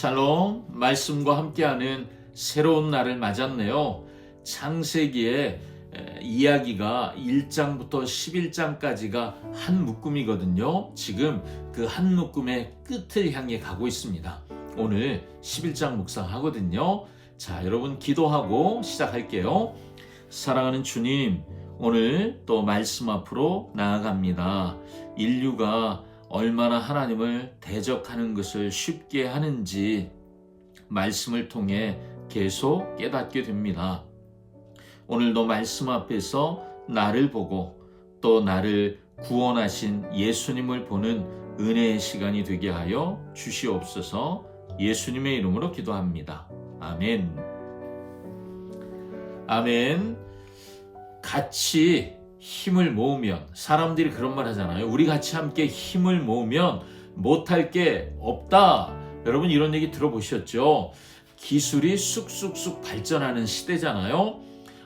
샬롬, 말씀과 함께하는 새로운 날을 맞았네요. 창세기의 이야기가 1장부터 11장까지가 한 묶음이거든요. 지금 그 한 묶음의 끝을 향해 가고 있습니다. 오늘 11장 묵상하거든요. 자, 여러분 기도하고 시작할게요. 사랑하는 주님, 오늘 또 말씀 앞으로 나아갑니다. 인류가 얼마나 하나님을 대적하는 것을 쉽게 하는지 말씀을 통해 계속 깨닫게 됩니다. 오늘도 말씀 앞에서 나를 보고 또 나를 구원하신 예수님을 보는 은혜의 시간이 되게 하여 주시옵소서. 예수님의 이름으로 기도합니다. 아멘. 아멘. 같이 힘을 모으면, 사람들이 그런 말 하잖아요. 우리 같이 함께 힘을 모으면 못할 게 없다. 여러분 이런 얘기 들어보셨죠? 기술이 쑥쑥쑥 발전하는 시대잖아요.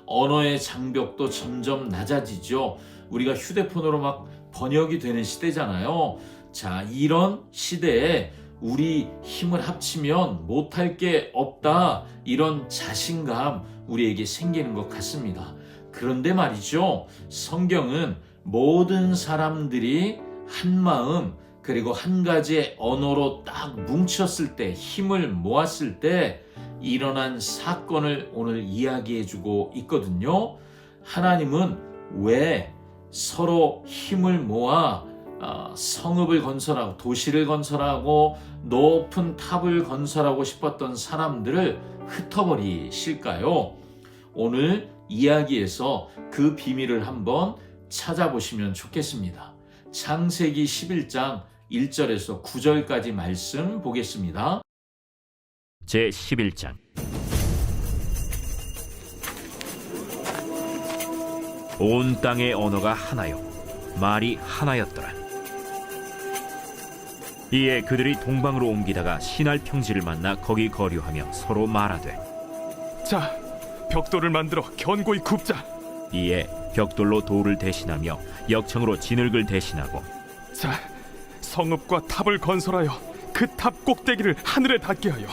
언어의 장벽도 점점 낮아지죠. 우리가 휴대폰으로 막 번역이 되는 시대잖아요. 자, 이런 시대에 우리 힘을 합치면 못할 게 없다. 이런 자신감 우리에게 생기는 것 같습니다. 그런데 말이죠, 성경은 모든 사람들이 한 마음 그리고 한 가지의 언어로 딱 뭉쳤을 때, 힘을 모았을 때 일어난 사건을 오늘 이야기해주고 있거든요. 하나님은 왜 서로 힘을 모아 성읍을 건설하고 도시를 건설하고 높은 탑을 건설하고 싶었던 사람들을 흩어버리실까요? 오늘 이야기에서 그 비밀을 한번 찾아보시면 좋겠습니다. 창세기 11장 1절에서 9절까지 말씀 보겠습니다. 제11장. 온 땅의 언어가 하나요, 말이 하나였더라. 이에 그들이 동방으로 옮기다가 시날 평지를 만나 거기 거류하며 서로 말하되, 자, 벽돌을 만들어 견고히 굽자. 이에 벽돌로 돌을 대신하며 역청으로 진흙을 대신하고, 자, 성읍과 탑을 건설하여 그 탑 꼭대기를 하늘에 닿게 하여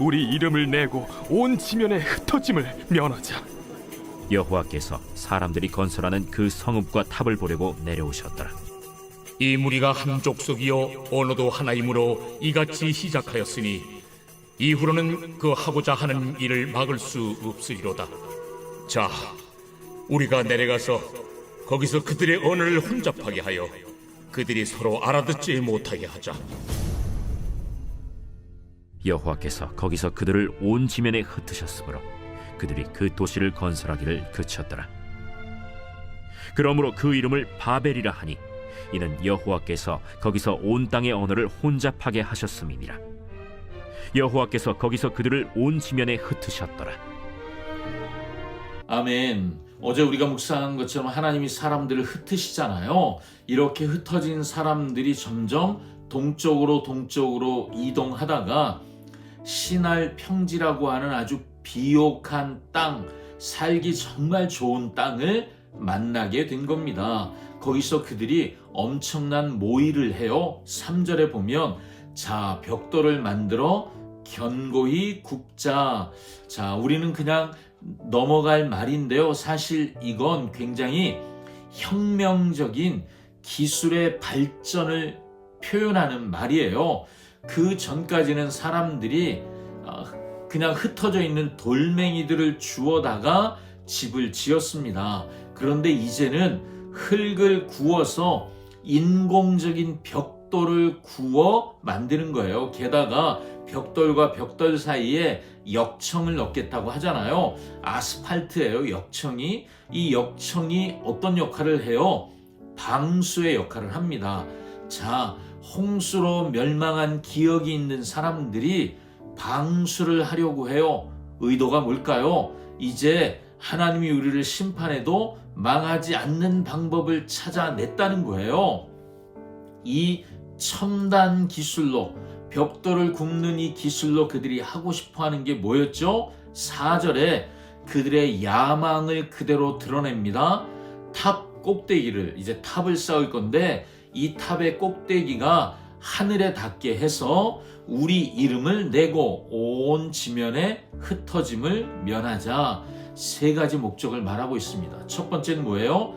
우리 이름을 내고 온 지면에 흩어짐을 면하자. 여호와께서 사람들이 건설하는 그 성읍과 탑을 보려고 내려오셨더라. 이 무리가 한 족속이요 언어도 하나이므로 이같이 시작하였으니 이후로는 그 하고자 하는 일을 막을 수 없으리로다. 자, 우리가 내려가서 거기서 그들의 언어를 혼잡하게 하여 그들이 서로 알아듣지 못하게 하자. 여호와께서 거기서 그들을 온 지면에 흩으셨으므로 그들이 그 도시를 건설하기를 그쳤더라. 그러므로 그 이름을 바벨이라 하니 이는 여호와께서 거기서 온 땅의 언어를 혼잡하게 하셨음이니라. 여호와께서 거기서 그들을 온 지면에 흩으셨더라. 아멘. 어제 우리가 묵상한 것처럼 하나님이 사람들을 흩으시잖아요. 이렇게 흩어진 사람들이 점점 동쪽으로 이동하다가 시날 평지라고 하는 아주 비옥한 땅, 살기 정말 좋은 땅을 만나게 된 겁니다. 거기서 그들이 엄청난 모의를 해요. 3절에 보면, 자, 벽돌을 만들어 견고히 굽자. 자, 우리는 그냥 넘어갈 말인데요. 사실 이건 굉장히 혁명적인 기술의 발전을 표현하는 말이에요. 그 전까지는 사람들이 그냥 흩어져 있는 돌멩이들을 주워다가 집을 지었습니다. 그런데 이제는 흙을 구워서 인공적인 벽돌을 구워 만드는 거예요. 게다가 벽돌과 벽돌 사이에 역청을 넣겠다고 하잖아요. 아스팔트예요, 역청이. 이 역청이 어떤 역할을 해요? 방수의 역할을 합니다. 자, 홍수로 멸망한 기억이 있는 사람들이 방수를 하려고 해요. 의도가 뭘까요? 이제 하나님이 우리를 심판해도 망하지 않는 방법을 찾아냈다는 거예요. 이 첨단 기술로, 벽돌을 굽는 이 기술로 그들이 하고 싶어 하는 게 뭐였죠? 4절에 그들의 야망을 그대로 드러냅니다. 탑 꼭대기를, 이제 탑을 쌓을 건데 이 탑의 꼭대기가 하늘에 닿게 해서 우리 이름을 내고 온 지면에 흩어짐을 면하자. 세 가지 목적을 말하고 있습니다. 첫 번째는 뭐예요?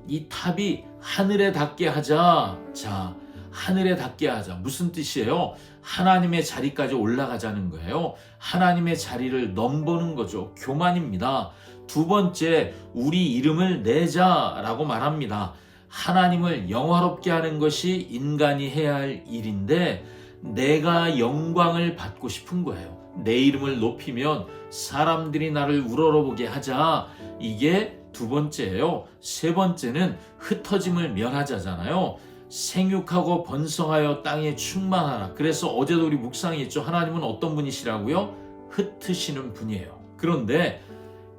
이 탑이 하늘에 닿게 하자. 자, 하늘에 닿게 하자. 무슨 뜻이에요? 하나님의 자리까지 올라가자는 거예요. 하나님의 자리를 넘보는 거죠. 교만입니다. 두 번째, 우리 이름을 내자라고 말합니다. 하나님을 영화롭게 하는 것이 인간이 해야 할 일인데 내가 영광을 받고 싶은 거예요. 내 이름을 높이면 사람들이 나를 우러러보게 하자. 이게 두 번째예요. 세 번째는 흩어짐을 면하자잖아요. 생육하고 번성하여 땅에 충만하라. 그래서 어제도 우리 묵상이 있죠. 하나님은 어떤 분이시라고요? 흩으시는 분이에요. 그런데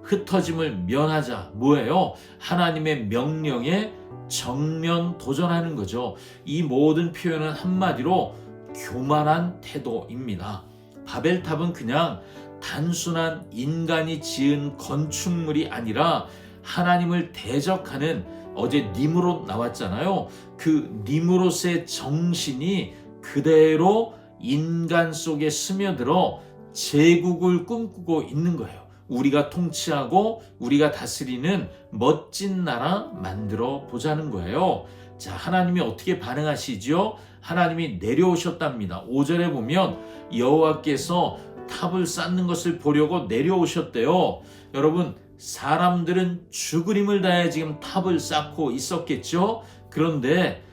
흩어짐을 면하자. 뭐예요? 하나님의 명령에 정면 도전하는 거죠. 이 모든 표현은 한마디로 교만한 태도입니다. 바벨탑은 그냥 단순한 인간이 지은 건축물이 아니라 하나님을 대적하는, 어제 니므롯 나왔잖아요. 그 니므롯의 정신이 그대로 인간 속에 스며들어 제국을 꿈꾸고 있는 거예요. 우리가 통치하고 우리가 다스리는 멋진 나라 만들어 보자는 거예요. 자, 하나님이 어떻게 반응하시죠? 하나님이 내려오셨답니다. 5절에 보면 여호와께서 탑을 쌓는 것을 보려고 내려오셨대요. 여러분, 사람들은 죽을 힘을 다해 지금 탑을 쌓고 있었겠죠? 그런데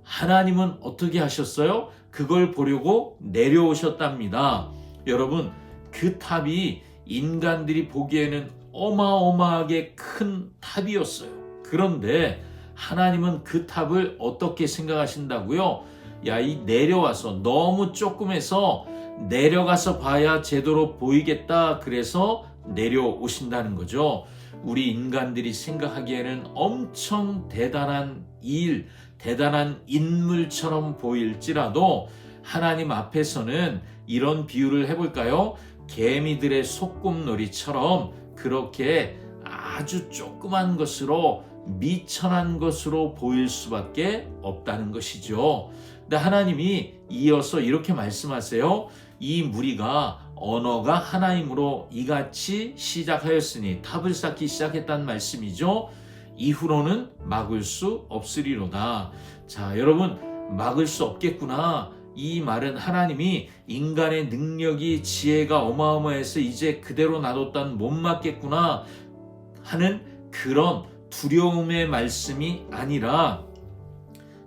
하나님은 어떻게 하셨어요? 그걸 보려고 내려오셨답니다. 여러분, 그 탑이 인간들이 보기에는 어마어마하게 큰 탑이었어요. 그런데 하나님은 그 탑을 어떻게 생각하신다고요? 야, 이 내려와서 너무 조금해서 내려가서 봐야 제대로 보이겠다. 그래서 내려오신다는 거죠. 우리 인간들이 생각하기에는 엄청 대단한 일, 대단한 인물처럼 보일지라도 하나님 앞에서는 이런 비유를 해볼까요? 개미들의 소꿉놀이처럼 그렇게 아주 조그만 것으로, 미천한 것으로 보일 수밖에 없다는 것이죠. 근데 하나님이 이어서 이렇게 말씀하세요. 이 무리가 언어가 하나이므로 이같이 시작하였으니, 탑을 쌓기 시작했다는 말씀이죠. 이후로는 막을 수 없으리로다. 자, 여러분, 막을 수 없겠구나. 이 말은 하나님이 인간의 능력이, 지혜가 어마어마해서 이제 그대로 놔뒀다는 못 막겠구나 하는 그런 두려움의 말씀이 아니라,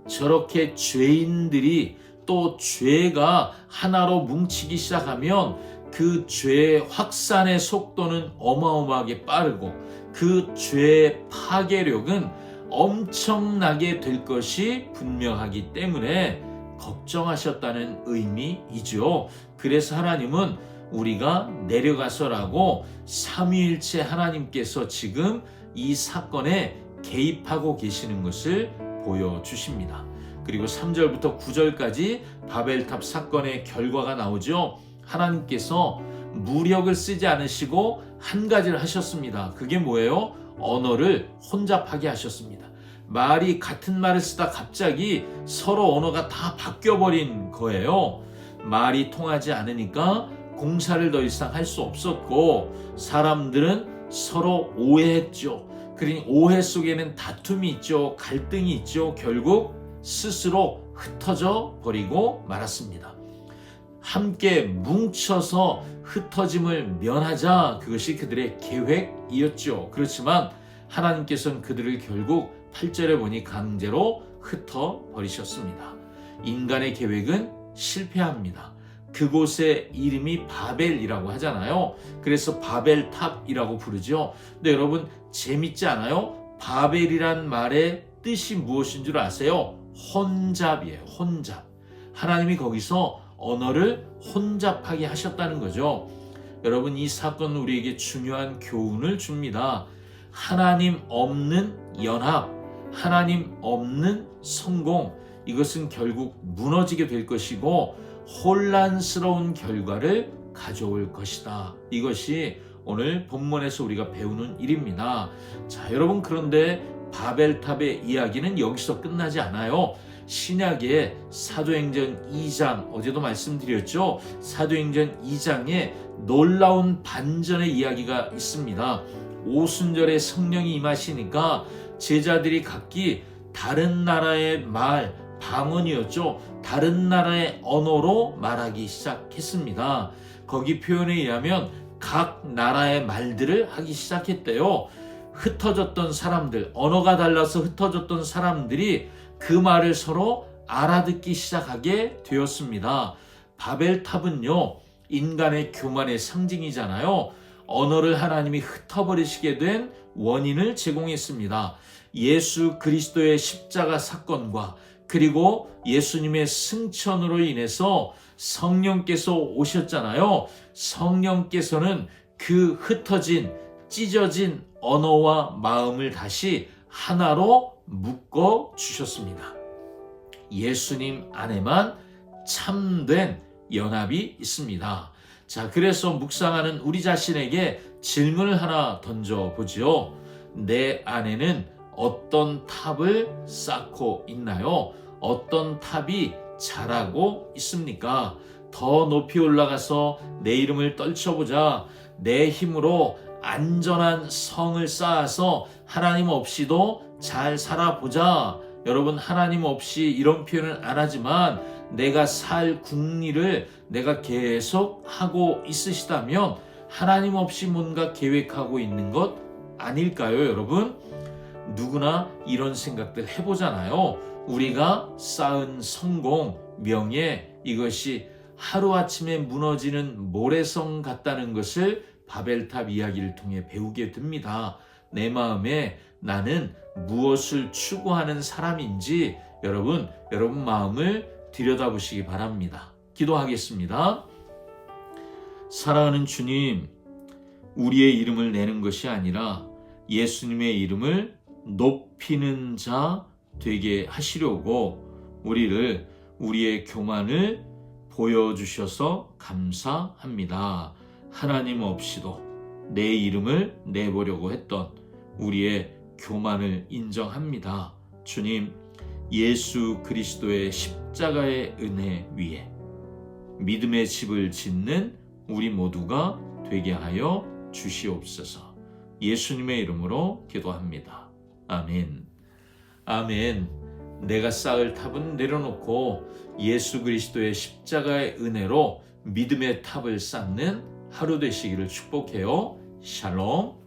저렇게 죄인들이 또 죄가 하나로 뭉치기 시작하면 그 죄의 확산의 속도는 어마어마하게 빠르고 그 죄의 파괴력은 엄청나게 될 것이 분명하기 때문에 걱정하셨다는 의미이죠. 그래서 하나님은 우리가 내려가서라고 삼위일체 하나님께서 지금 이 사건에 개입하고 계시는 것을 보여주십니다. 그리고 3절부터 9절까지 바벨탑 사건의 결과가 나오죠. 하나님께서 무력을 쓰지 않으시고 한 가지를 하셨습니다. 그게 뭐예요? 언어를 혼잡하게 하셨습니다. 말이 같은 말을 쓰다 갑자기 서로 언어가 다 바뀌어버린 거예요. 말이 통하지 않으니까 공사를 더 이상 할 수 없었고 사람들은 서로 오해했죠. 그러니 오해 속에는 다툼이 있죠. 갈등이 있죠. 결국 스스로 흩어져 버리고 말았습니다. 함께 뭉쳐서 흩어짐을 면하자, 그것이 그들의 계획이었죠. 그렇지만 하나님께서는 그들을 결국 8절에 보니 강제로 흩어버리셨습니다. 인간의 계획은 실패합니다. 그곳의 이름이 바벨이라고 하잖아요. 그래서 바벨탑이라고 부르죠. 근데 여러분, 재밌지 않아요? 바벨이란 말의 뜻이 무엇인 줄 아세요? 혼잡이에요. 혼잡. 하나님이 거기서 언어를 혼잡하게 하셨다는 거죠. 여러분, 이 사건은 우리에게 중요한 교훈을 줍니다. 하나님 없는 연합, 하나님 없는 성공, 이것은 결국 무너지게 될 것이고 혼란스러운 결과를 가져올 것이다. 이것이 오늘 본문에서 우리가 배우는 일입니다. 자, 여러분, 그런데 바벨탑의 이야기는 여기서 끝나지 않아요. 신약의 사도행전 2장, 어제도 말씀드렸죠. 사도행전 2장에 놀라운 반전의 이야기가 있습니다. 오순절에 성령이 임하시니까 제자들이 각기 다른 나라의 말, 방언이었죠. 다른 나라의 언어로 말하기 시작했습니다. 거기 표현에 의하면 각 나라의 말들을 하기 시작했대요. 흩어졌던 사람들, 언어가 달라서 흩어졌던 사람들이 그 말을 서로 알아듣기 시작하게 되었습니다. 바벨탑은요, 인간의 교만의 상징이잖아요. 언어를 하나님이 흩어버리시게 된 원인을 제공했습니다. 예수 그리스도의 십자가 사건과 그리고 예수님의 승천으로 인해서 성령께서 오셨잖아요. 성령께서는 그 흩어진, 찢어진 언어와 마음을 다시 하나로 묶어 주셨습니다. 예수님 안에만 참된 연합이 있습니다. 자, 그래서 묵상하는 우리 자신에게 질문을 하나 던져보죠. 내 안에는 어떤 탑을 쌓고 있나요? 어떤 탑이 자라고 있습니까? 더 높이 올라가서 내 이름을 떨쳐보자. 내 힘으로 안전한 성을 쌓아서 하나님 없이도 잘 살아보자. 여러분, 하나님 없이 이런 표현은 안 하지만 내가 살 궁리를 내가 계속 하고 있으시다면 하나님 없이 뭔가 계획하고 있는 것 아닐까요, 여러분? 누구나 이런 생각들 해보잖아요. 우리가 쌓은 성공, 명예, 이것이 하루아침에 무너지는 모래성 같다는 것을 바벨탑 이야기를 통해 배우게 됩니다. 내 마음에 나는 무엇을 추구하는 사람인지 여러분 마음을 들여다보시기 바랍니다. 기도하겠습니다. 사랑하는 주님, 우리의 이름을 내는 것이 아니라 예수님의 이름을 높이는 자 되게 하시려고 우리의 교만을 보여주셔서 감사합니다. 하나님 없이도 내 이름을 내보려고 했던 우리의 교만을 인정합니다. 주님, 예수 그리스도의 십자가의 은혜 위에 믿음의 집을 짓는 우리 모두가 되게 하여 주시옵소서. 예수님의 이름으로 기도합니다. 아멘. 아멘. 내가 쌓을 탑은 내려놓고 예수 그리스도의 십자가의 은혜로 믿음의 탑을 쌓는 하루 되시기를 축복해요. 샬롬.